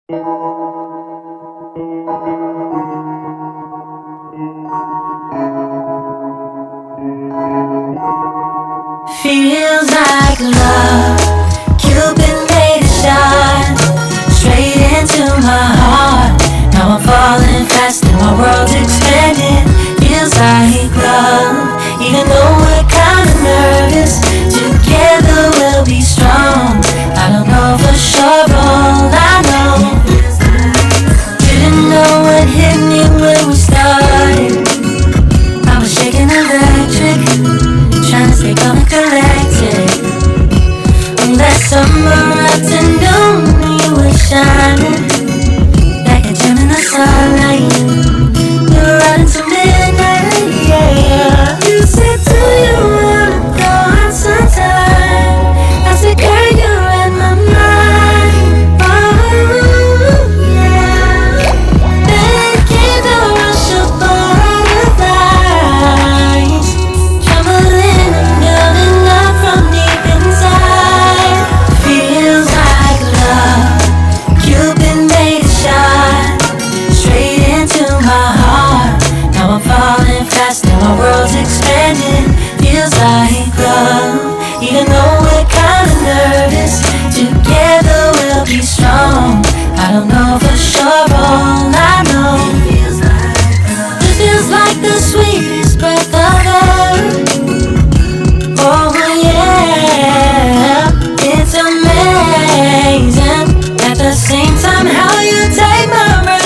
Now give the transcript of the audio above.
Feels like love. Cupid made a shot straight into my heart. Now I'm falling fast and my world's expanding. Feels like love, even though we're kinda nervous. Together we'll be strong. I don't know for sure, all I know. Didn't know what hit me when we started. I was shaking electric, trying to stay calm and collected. That summer afternoon, you were shining like a gem in the sunlight. We were out until midnight, yeah. You said, do you wanna go out sometime? I said, girl, you're in my mind. Oh, yeah. Then came the rush of butterflies, trembling and building up from deep inside. Feels like love. Cupid made a shot straight into my heart. Now I'm falling fast and my world's expanding. Feels like love, even though we're kinda nervous. Together we'll be strong. I don't know for sure, all I know. This feels like the sweetest breath of air. Oh yeah, it's amazing. At the same time, how you take my breath